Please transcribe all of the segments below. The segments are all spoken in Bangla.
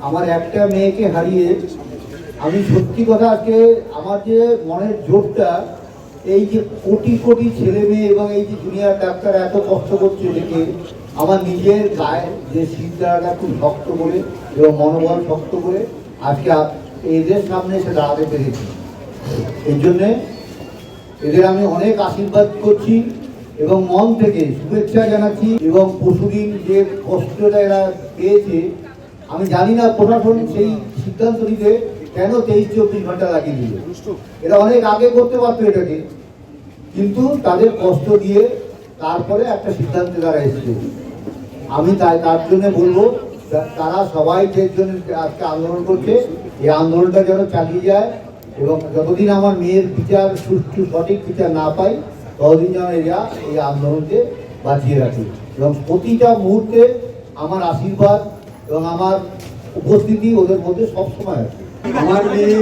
আমার একটা মেয়েকে হারিয়ে আমি সত্যি কথা আজকে আমার যে মনের জোরটা, এই যে কোটি কোটি ছেলে মেয়ে এবং এই যে জুনিয়র ডাক্তার এত কষ্ট করছে দেখে আমার নিজের গায়ে যে চিন্তাটা খুব শক্ত করে এবং মনোবল শক্ত করে আজকে এদের সামনে এসে দাঁড়াতে পেরেছি। এই জন্যে এদের আমি অনেক আশীর্বাদ করছি এবং মন থেকে শুভেচ্ছা জানাচ্ছি। এবং পরশুদিন যে কষ্টটা এরা পেয়েছে, আমি জানি না প্রশাসন সেই সিদ্ধান্ত নিতে কেন 23-24 ঘন্টা লাগিয়ে দিল। এরা অনেক আগে করতে পারতো এটাকে, কিন্তু তাদের কষ্ট দিয়ে তারপরে একটা সিদ্ধান্তে তারা এসেছে। আমি তার জন্য বলবো, তারা সবাই যে জন্য আজকে আন্দোলন করছে, এই আন্দোলনটা যেন চালিয়ে যায় এবং যতদিন আমার মেয়ের বিচার সুষ্ঠু সঠিক বিচার না পাই ততদিন যেন এরা এই আন্দোলনকে বাঁচিয়ে রাখে। এবং প্রতিটা মুহূর্তে আমার আশীর্বাদ এবং আমার উপস্থিতি ওদের মধ্যে সবসময় আছে। আমার মেয়ে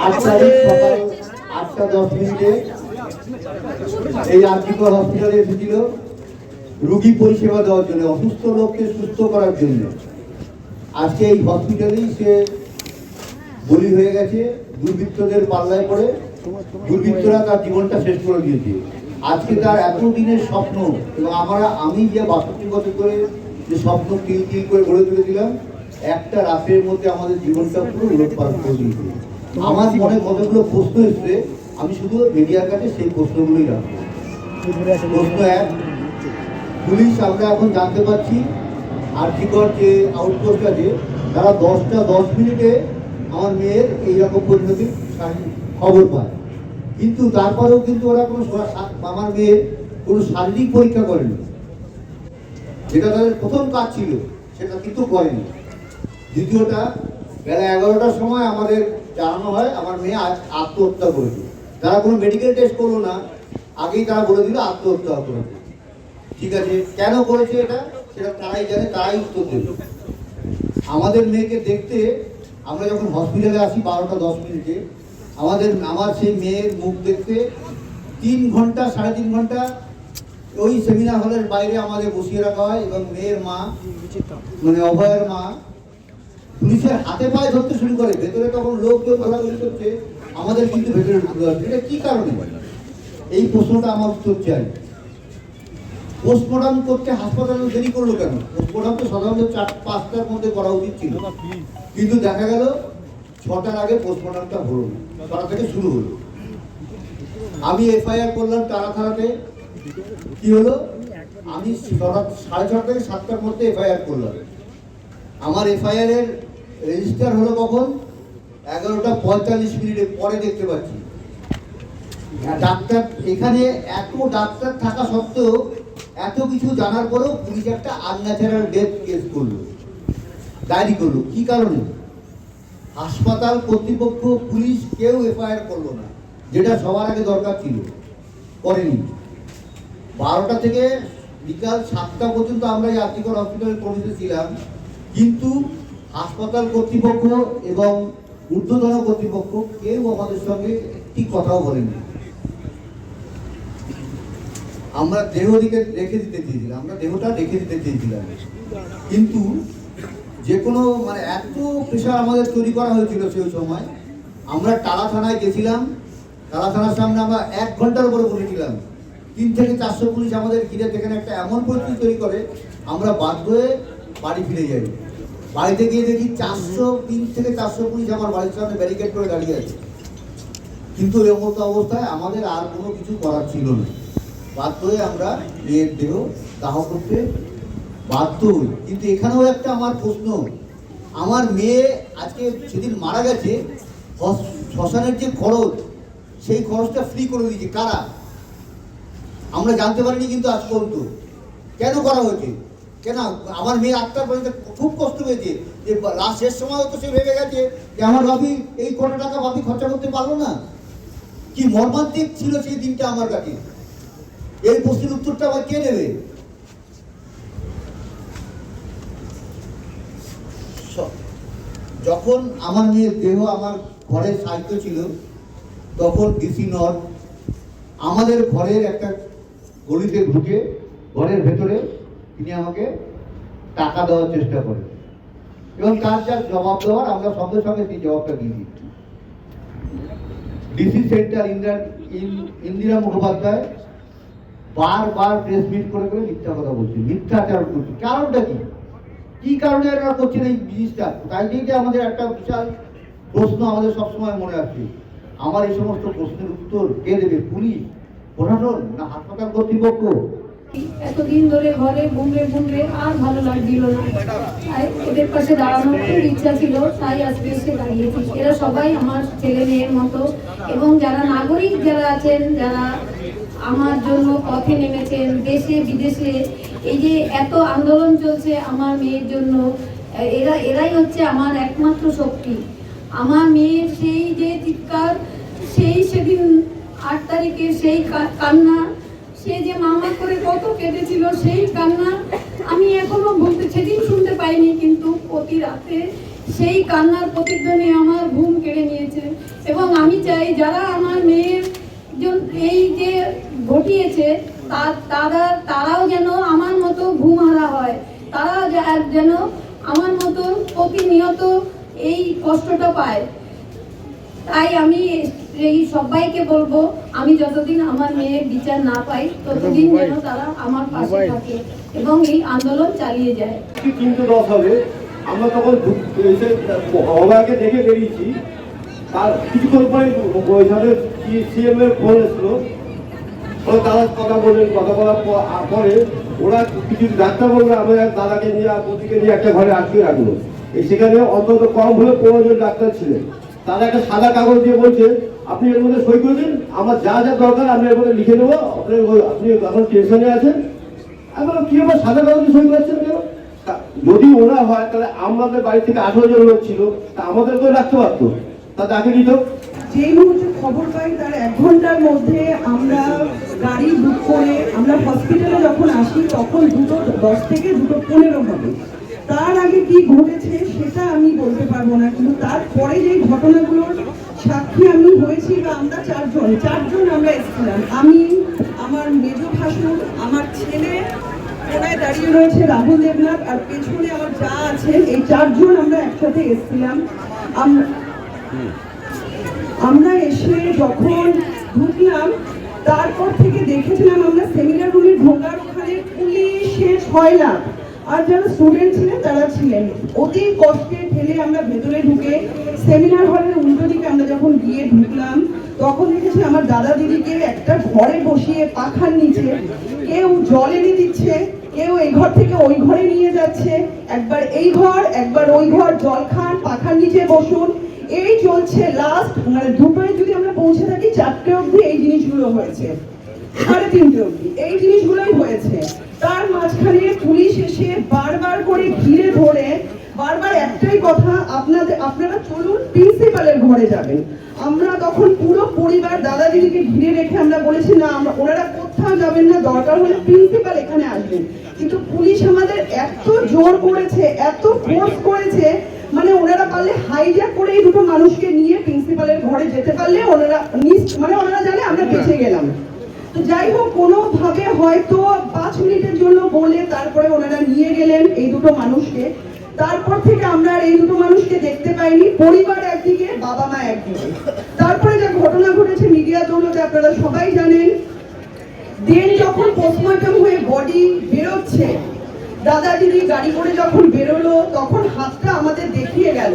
8 তারিখ সকাল 8:10 এই আরজিকর হসপিটালে এসেছিল রোগী পরিষেবা দেওয়ার জন্য, অসুস্থ লোককে সুস্থ করার জন্য। আজকে এই হসপিটালেই সে বলি হয়ে গেছে দুর্বৃত্তদের পাল্লায় পড়ে। দুর্বৃত্তরা তার জীবনটা শেষ করে দিয়েছে। আজকে তার এতদিনের স্বপ্ন এবং আমি যে 62 বছর ধরে যে স্বপ্ন তিল তিল করে গড়ে তুলেছিলাম, একটা রাতের মধ্যে আমাদের জীবনটা পুরো উলটপালট করে দিয়েছে। আমার মনে কতগুলো প্রশ্ন এসছে, আমি শুধু মিডিয়ার কাছে সেই প্রশ্নগুলোই রাখবো। প্রশ্ন 1, পুলিশ আমরা এখন জানতে পারছি আরজিকর যে আউটপোস্ট আছে তারা 10টা 10 মিনিটে আমার মেয়ের এইরকম পরিণতির খবর পায়, কিন্তু তারপরেও কিন্তু ওরা কোনো আমার মেয়ের কোনো শারীরিক পরীক্ষা করেনি, যেটা তাদের প্রথম কাজ ছিল সেটা কিন্তু করেনি। দ্বিতীয়টা, বেলা 11টার সময় আমাদের জানানো হয় আমার মেয়ে আত্মহত্যা করেছে। তারা কোনো মেডিকেল টেস্ট করলো না, আগেই তারা বলে দিল আত্মহত্যা করেছে। ঠিক আছে, কেন করেছে এটা সেটা তারাই জানে, তারাই উত্তর দেবে। আমাদের মেয়েকে দেখতে আমরা যখন হসপিটালে আসি 12টা 10 মিনিটে, আমার সেই মেয়ের মুখ দেখতে 3 ঘন্টা 3.5 ঘন্টা ওই সেমিনার হলের বাইরে আমাদের বসিয়ে রাখা হয় এবং মেয়ের মা মানে অভয়ের মা পুলিশের হাতে পায়ে ধরতে শুরু করে। ভেতরে তখন লোকজন ঘোরাঘুরি করছে, আমাদের কিন্তু ভেতরে ঢুকতে হবে। এটা কি কারণে? এই প্রশ্নটা আমার উত্তর চাই। পোস্টমর্টম করতে হাসপাতালে দেরি করলো কেন? পোস্টমর্টম তো সাধারণত 4-5টার মধ্যে করা উচিত ছিল, কিন্তু দেখা গেল 6টার আগে পোস্টমর্টমটা হলো না, 6টা থেকে শুরু হলো। আমি এফআইআর করলাম তারা থানাতে। কি হলো, আমি 6:30 থেকে 7টার মধ্যে এফআইআর করলাম। আমার এফআইআর এর রেজিস্টার হলো কখন? 11টা 45 পরে দেখতে পাচ্ছি ডাক্তার এখানে, এত ডাক্তার থাকা সত্ত্বেও এত কিছু জানার পরেও পুলিশ একটা আনন্যাচারাল ডেথ কেস করলো, ডায়েরি করলো। কি কারণে? হাসপাতাল কর্তৃপক্ষ, পুলিশ কেউ এফআইআর করলো না, যেটা সবার আগে দরকার ছিল, করেনি। 12টা থেকে বিকাল 7টা পর্যন্ত আমরা এই আরজিকর হসপিটালের কর্মীতে ছিলাম, কিন্তু হাসপাতাল কর্তৃপক্ষ এবং ঊর্ধ্বতন কর্তৃপক্ষ কেউ আমাদের সঙ্গে একটি কথাও বলেনি। আমরা দেহটিকে রেখে দিতে চেয়েছিলাম, আমরা দেহটা রেখে দিতে চেয়েছিলাম, কিন্তু যে কোনো মানে এত প্রেশার আমাদের তৈরি করা হয়েছিল সেই সময়। আমরা টালা থানায় গেছিলাম, টালা থানার সামনে আমরা 1 ঘন্টার উপরে বসেছিলাম। 3 থেকে 400 পুলিশ আমাদের ঘিরে সেখানে একটা এমন পরিস্থিতি তৈরি করে আমরা বাধ্য হয়ে বাড়ি ফিরে যাই। বাড়িতে গিয়ে দেখি 3 থেকে 400 পুলিশ আমার বাড়ির সামনে ব্যারিকেড করে দাঁড়িয়ে আছে। কিন্তু এর মতো অবস্থায় আমাদের আর কোনো কিছু করার ছিল না, বাধ্য হয়ে আমরা মেয়ের দেহ দাহ করতে বাধ্য হই। কিন্তু এখানেও একটা আমার প্রশ্ন, আমার মেয়ে আজকে সেদিন মারা গেছে, শ্মশানের যে খরচ, সেই খরচটা ফ্রি করে দিয়েছে কারা? আমরা জানতে পারিনি কিন্তু আজ পর্যন্ত। কেন করা হয়েছে? কেন? আমার মেয়ে আত্মার পর্যন্ত খুব কষ্ট পেয়েছে যে লাস্ট শেষ সময় তো সে ভেবে গেছে যে আমার ভাবি এই কত টাকা ভাবি খরচা করতে পারলো না। কি মর্মান্তিক ছিল সেই দিনটা আমার কাছে। এই প্রশ্নের উত্তরটা আবার কে দেবে? যখন আমার মেয়ের দেহ আমার ঘরের সাহিত্য ছিল, তখন ডিসি নর্থ আমাদের ঘরের একটা গলিতে ঢুকে ঘরের ভেতরে তিনি আমাকে টাকা দেওয়ার চেষ্টা করেন। এবং তার যা জবাব দেওয়ার আমরা সঙ্গে সঙ্গে সেই জবাবটা দিয়ে দিচ্ছি। ডিসি সেন্টার ইন্দিরা মুখোপাধ্যায় বারবার প্রেস মিট করে করে মিথ্যা কথা বলছে, মিথ্যাচার করছে। কারণটা কি, কি কারণে এরা করছেন এই জিনিসটা? তাই যে আমাদের একটা বিশাল প্রশ্ন আমাদের সবসময় মনে আসছে, আমার এই সমস্ত প্রশ্নের উত্তর কে দেবে? পুলিশ, প্রশাসন, না হাসপাতাল কর্তৃপক্ষ? এতদিন ধরে ঘরে বুমড়ে বুমড়ে আর ভালো লাগছিল না, তাই এদের পাশে দাঁড়ানোর খুব ইচ্ছা ছিল, তাই আজকে এসে দাঁড়িয়েছি। এরা সবাই আমার ছেলে মেয়ের মতো, এবং যারা নাগরিক যারা আছেন, যারা আমার জন্য পথে নেমেছেন দেশে বিদেশে, এই যে এত আন্দোলন চলছে আমার মেয়ের জন্য, এরাই হচ্ছে আমার একমাত্র শক্তি। আমার মেয়ের সেই যে চিৎকার, সেদিন 8 তারিখে সেই কান্না, সে যে মামা করে কত কেঁদেছিল, সেই কান্না আমি এখনো বলতে, সেদিন শুনতে পাইনি, কিন্তু প্রতি রাতে সেই কান্নার প্রতিধ্বনি আমার ঘুম কেড়ে নিয়েছে। এবং আমি চাই যারা আমার মেয়ের এই যে ঘটিয়েছে তারাও যেন আমার মতো ঘুমহারা হয়, তারা যেন আমার মতো প্রতিনিয়ত এই কষ্টটা পায়। তাই আমি এই সবাইকে বলবো, আমি যতদিন আমার মেয়ের বিচার না পাই ততদিন যেন তারা আমার পাশে থাকে এবং এই আন্দোলন চালিয়ে যায়। 3:10 হবে, আমরা তখন এসে অবাকে দেখে বেরিয়েছি। তার কিছুক্ষণ পরে ওইখানে সিএম এর ফোন এসলো, দাদা কথা বললেন, কথা বলার পরে ওরা কিছু ডাক্তার বলবে আমার এক দাদাকে নিয়ে প্রতিকে নিয়ে একটা ঘরে আটকে রাখলো। সেখানে অন্তত কম হলে 15 জন ডাক্তার ছিলেন। তারা একটা সাদা কাগজ দিয়ে বলছে আপনি এর মধ্যে সই করে দিন, আমার যা যা দরকার আমি এর মধ্যে লিখে নেবো, আপনি এখন টেনশনে আছেন। আমি বললাম কি ব্যাপার, সাদা কাগজে সই করছেন কেন? যদি ওরা হয় তাহলে আমাদের বাড়ি থেকে 18 জন লোক ছিল, তা আমাদেরকেও রাখতে পারতো, তা তাকে দিত। যেই মুহূর্তে খবর পাই তার 1 ঘন্টার মধ্যে আমরা গাড়ি বুক করে আমরা হসপিটালে যখন আসি তখন 2:10 থেকে 2:15 হবে। তার আগে কি ঘটেছে সেটা আমি বলতে পারবো না, কিন্তু তারপরে যে ঘটনাগুলোর সাক্ষী আমি হয়েছি, বা আমরা চারজন আমরা এসেছিলাম, আমি, আমার মেজ ভাসুর, আমার ছেলে কোনায় দাঁড়িয়ে রয়েছে রাহুল দেবনাথ, আর পেছনে আমার যা আছে, এই 4 জন আমরা একসাথে এসেছিলাম। আমরা এসে যখন ঢুকলাম তারপর থেকে দেখেছিলাম আমরা সেমিনার রুমে ঢোকার ওখানে পুলিশের 6 লাখ, আর যারা স্টুডেন্ট ছিলেন তারা ছিলেন। অতি কষ্টে ঠেলে আমরা ভেতরে ঢুকে সেমিনার হলের উল্টো দিকে আমরা যখন গিয়ে ঢুকলাম তখন দেখেছি আমার দাদা দিদিকে একটা ঘরে বসিয়ে পাখার নিচে কেউ জল এনে দিচ্ছে, কেউ এই ঘর থেকে ওই ঘরে নিয়ে যাচ্ছে, একবার এই ঘর একবার ওই ঘর, জল খান, পাখার নিচে বসুন, এই চলছে। লাস্ট মানে 2টোয় যদি আমরা পৌঁছে থাকি 4টে অবধি এই জিনিসগুলো হয়েছে, 3:30 অবধি এই জিনিসগুলোই হয়েছে। তার মাঝখানে পুলিশ এসে বারবার করে ঘিরে ধরে বারবার একটাই কথা, আপনারা চলুন প্রিন্সিপালের ঘরে যাবেন। আমরা তখন পুরো পরিবার দাদা দিদিকে ঘিরে রেখে আমরা বলেছি না, ওনারা কোথাও যাবেন না, দরকার হলে প্রিন্সিপাল এখানে আসবেন। কিন্তু পুলিশ আমাদের এত জোর করেছে, এত ফোর্স করেছে, মানে ওনারা পারলে হাইজ্যাক করে এই 2টো মানুষকে নিয়ে প্রিন্সিপালের ঘরে যেতে পারলে ওনারা জানে আমরা বেঁচে গেলাম। তো যাই হোক, কোনোভাবে হয়তো 5 মিনিটের জন্য বলে তারপরে ওনারা নিয়ে গেলেন এই 2টো মানুষকে। তারপর থেকে আমরা আর এই 2টো মানুষকে দেখতে পাইনি, পরিবার একদিকে, বাবা মা একদিকে। তারপরে যা ঘটনা ঘটেছে মিডিয়া দৌলতে আপনারা সবাই জানেন। দেন যখন পোস্টমর্টম হয়ে বডি বেরোচ্ছে, দাদা দিদি গাড়ি করে যখন বেরোলো তখন হাতটা আমাদের দেখিয়ে গেল।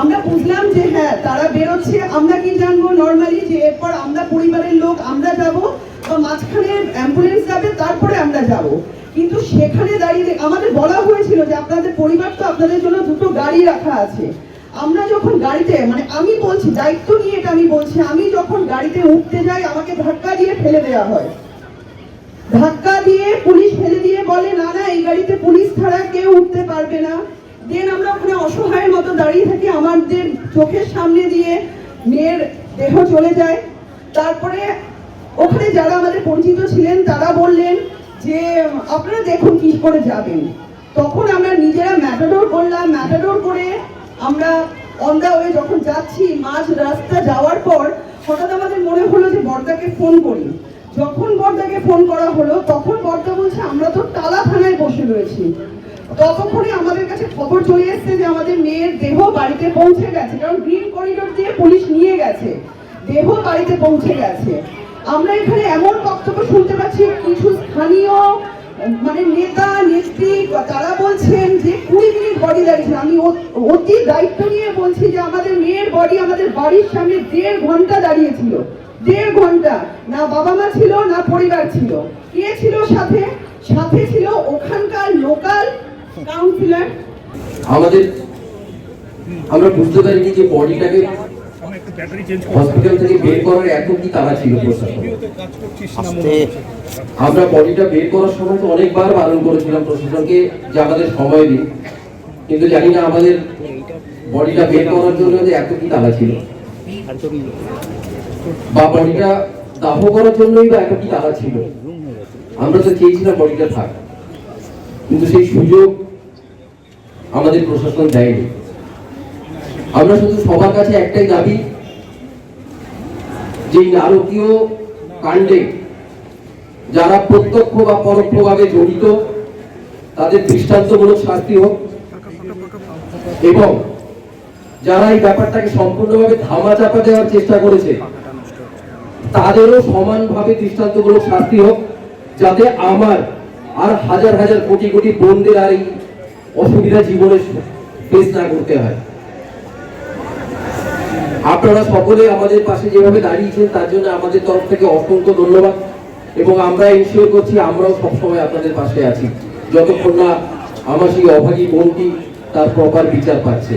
আমরা বুঝলাম যে হ্যাঁ তারা বেরোচ্ছে, আমরা কি জানবো নর্মালি যে এরপর আমরা পরিবারের লোক আমরা যাব, বা মাঝখানে অ্যাম্বুলেন্স যাবে তারপরে আমরা যাব। কিন্তু সেখানে দাঁড়িয়ে আমাদের বলা হয়েছিল যে আপনাদের পরিবার তো আপনাদের জন্য 2টো গাড়ি রাখা আছে। আমরা যখন গাড়িতে, মানে আমি বলছি দায়িত্ব নিয়ে এটা আমি বলছি, আমি যখন গাড়িতে উঠতে যাই আমাকে ধাক্কা দিয়ে ফেলে দেওয়া হয়, ধাক্কা দিয়ে পুলিশ ফেলে দিয়ে বলে না না এই গাড়িতে পুলিশ ছাড়া কেউ উঠতে পারবে না। দেন আমরা ওখানে অসহায়ের মতো দাঁড়িয়ে থাকি, আমাদের চোখের সামনে দিয়ে মেয়ের দেহ চলে যায়। তারপরে ওখানে যারা আমাদের পরিচিত ছিলেন তারা বললেন যে আপনারা দেখুন কি করে যাবেন। তখন আমরা নিজেরা ম্যাটাডোর করলাম, ম্যাটাডোর করে আমরা অন দা ওয়ে যখন যাচ্ছি, মাঝ রাস্তা যাওয়ার পর হঠাৎ আমাদের মনে হলো যে বর্দাকে ফোন করি। যখন বর্দাকে ফোন করা হলো তখন বর্দা বলছে আমরা তো টালা থানায় বসে রয়েছি। ততক্ষণে আমাদের কাছে খবর চলে এসেছে যে আমাদের মেয়ের দেহ বাড়িতে পৌঁছে গেছে, কারণ গ্রিন করিডোর দিয়ে পুলিশ নিয়ে গেছে, দেহ বাড়িতে পৌঁছে গেছে। আমরা এখানে এমন বক্তব্য শুনতে পাচ্ছি কিছু স্থানীয় মানে নেতা নেত্রী, তারা বলছেন যে 20 মিনিট বডি দাঁড়িয়েছে। আমি অতি দায়িত্ব নিয়ে বলছি যে আমাদের মেয়ের বডি আমাদের বাড়ির সামনে 1.5 ঘন্টা দাঁড়িয়েছিল। 1.5 ঘন্টা, না বাবা মা ছিল না পরিবার ছিল। কে ছিল সাথে? সাথে ছিল ওখানকার লোকাল কাউন্সিলর। আমরা বুঝতে পারিনি যে বডিটাকে হসপিটাল থেকে বের করার এত কি তারা ছিল প্রশাসন। আমরা বডিটা বের করার সময় তো অনেকবার বারণ করেছিলাম প্রশাসনকে যে আমাদের সময় দিন, কিন্তু জানি না আমাদের বডিটা বের করার জন্য যে এত কি তারা ছিল, বা বডিটা দাহ করার জন্যই বা এত কি তারা ছিল। আমরা তো চেয়েছিলাম বডিটা থাক, কিন্তু সেই সুযোগ আমাদের প্রশাসন দেয়নি। আমরা শুধু সবার কাছে একটাই দাবি, যে নারকীয় কাণ্ডে যারা প্রত্যক্ষ বা পরোক্ষভাবে জড়িত তাদের দৃষ্টান্তমূলক শাস্তি হোক, এবং যারা এই ব্যাপারটাকে সম্পূর্ণভাবে ধামাচাপা দেওয়ার চেষ্টা করেছে তাদেরও সমানভাবে দৃষ্টান্তমূলক শাস্তি হোক, যাতে আমার আর হাজার হাজার কোটি কোটি বোনদের আর এই অসুবিধা জীবনে ফেস না করতে হয়। আপনারা সকলে আমাদের পাশে যেভাবে দাঁড়িয়েছেন তার জন্য আমাদের তরফ থেকে অসংখ্য ধন্যবাদ, এবং আমরা এনশিওর করছি আমরাও সবসময় আপনাদের পাশে আছি যতক্ষণ না আমার সেই অভাগী বোনটি তার প্রপার বিচার পাচ্ছে।